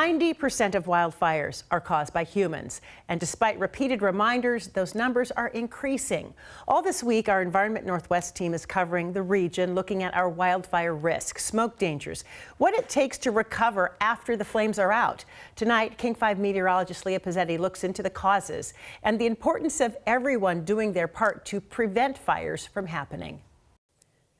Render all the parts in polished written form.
90% of wildfires are caused by humans, and despite repeated reminders, those numbers are increasing. All this week, our Environment Northwest team is covering the region, looking at our wildfire risk, smoke dangers, what it takes to recover after the flames are out. Tonight, King 5 meteorologist Leah Pizzetti looks into the causes and the importance of everyone doing their part to prevent fires from happening.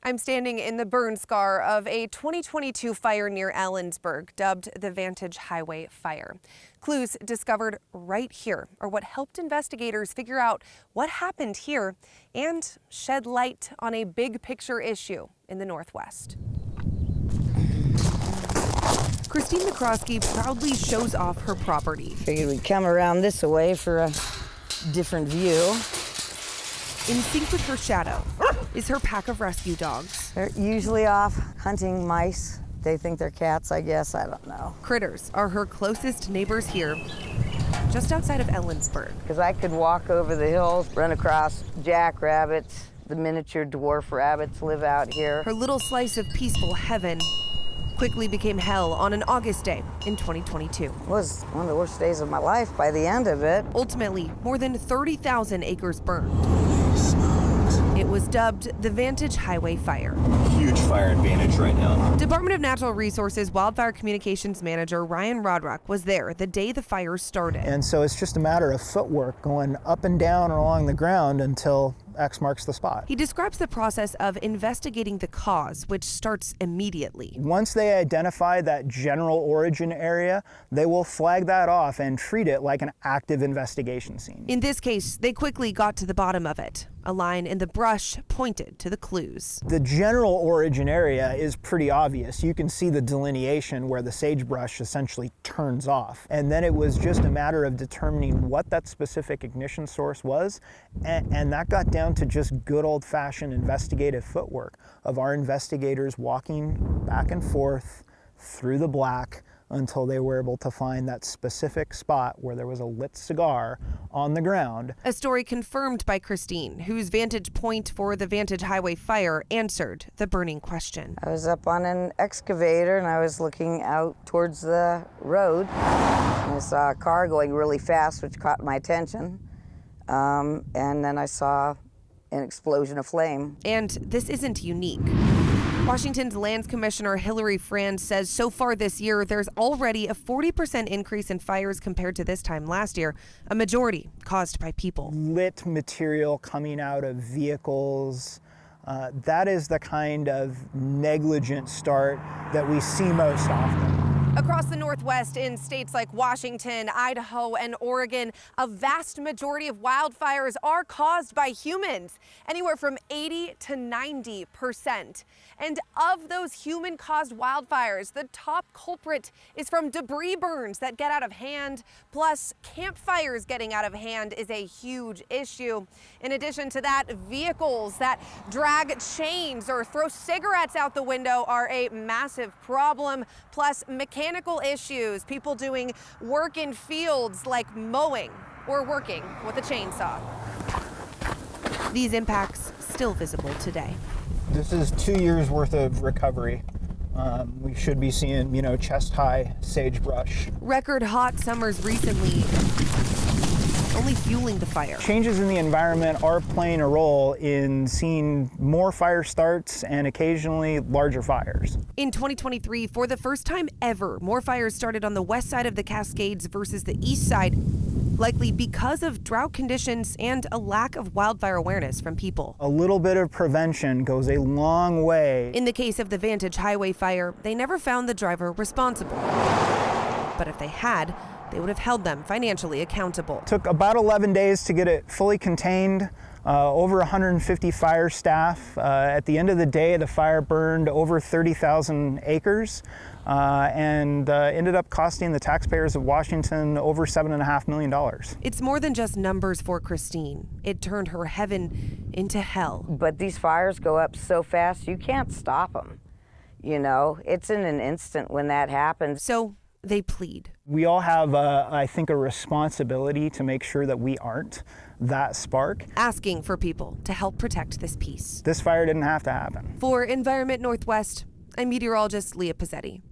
I'm standing in the burn scar of a 2022 fire near Ellensburg, dubbed the Vantage Highway fire. Clues discovered right here are what helped investigators figure out what happened here and shed light on a big picture issue in the Northwest. Christine McCroskey proudly shows off her property. Figured we'd come around this way for a different view. In sync with her shadow is her pack of rescue dogs. They're usually off hunting mice. They think they're cats, I guess. I don't know. Critters are her closest neighbors here, just outside of Ellensburg. Because I could walk over the hills, run across jackrabbits. The miniature dwarf rabbits live out here. Her little slice of peaceful heaven quickly became hell on an August day in 2022. It was one of the worst days of my life by the end of it. Ultimately, more than 30,000 acres burned. It was dubbed the Vantage Highway fire. Huge fire in Vantage right now. Department of Natural Resources Wildfire Communications Manager Ryan Rodrock was there the day the fire started. And so it's just a matter of footwork going up and down along the ground until X marks the spot. He describes the process of investigating the cause, which starts immediately. Once they identify that general origin area, they will flag that off and treat it like an active investigation scene. In this case, they quickly got to the bottom of it. A line in the brush pointed to the clues. The general origin area is pretty obvious. You can see the delineation where the sagebrush essentially turns off. And then it was just a matter of determining what that specific ignition source was. And that got down to just good old-fashioned investigative footwork of our investigators walking back and forth through the black until they were able to find that specific spot where there was a lit cigar on the ground. A story confirmed by Christine, whose vantage point for the Vantage Highway fire answered the burning question. I was up on an excavator and I was looking out towards the road. And I saw a car going really fast, which caught my attention. And then I saw an explosion of flame. And this isn't unique. Washington's Lands Commissioner Hilary Franz says so far this year, there's already a 40% increase in fires compared to this time last year, a majority caused by people. Lit material coming out of vehicles, that is the kind of negligent start that we see most often. Across the Northwest, in states like Washington, Idaho, and Oregon, a vast majority of wildfires are caused by humans, anywhere from 80 to 90%. And of those human-caused wildfires, the top culprit is from debris burns that get out of hand, plus campfires getting out of hand is a huge issue. In addition to that, vehicles that drag chains or throw cigarettes out the window are a massive problem, plus mechanical issues, people doing work in fields like mowing or working with a chainsaw. These impacts still visible today. This is 2 years worth of recovery. We should be seeing, chest-high sagebrush. Record hot summers recently only fueling the fire. Changes in the environment are playing a role in seeing more fire starts and occasionally larger fires. In 2023, for the first time ever, more fires started on the west side of the Cascades versus the east side, likely because of drought conditions and a lack of wildfire awareness from people. A little bit of prevention goes a long way. In the case of the Vantage Highway fire, they never found the driver responsible. But if they had, they would have held them financially accountable. It took about 11 days to get it fully contained. Over 150 fire staff. At the end of the day, the fire burned over 30,000 acres and ended up costing the taxpayers of Washington over $7.5 million. It's more than just numbers for Christine. It turned her heaven into hell. But these fires go up so fast, you can't stop them. It's in an instant when that happens. So they plead. We all have, I think, a responsibility to make sure that we aren't that spark. Asking for people to help protect this peace. This fire didn't have to happen. For Environment Northwest, I'm meteorologist Leah Pizzetti.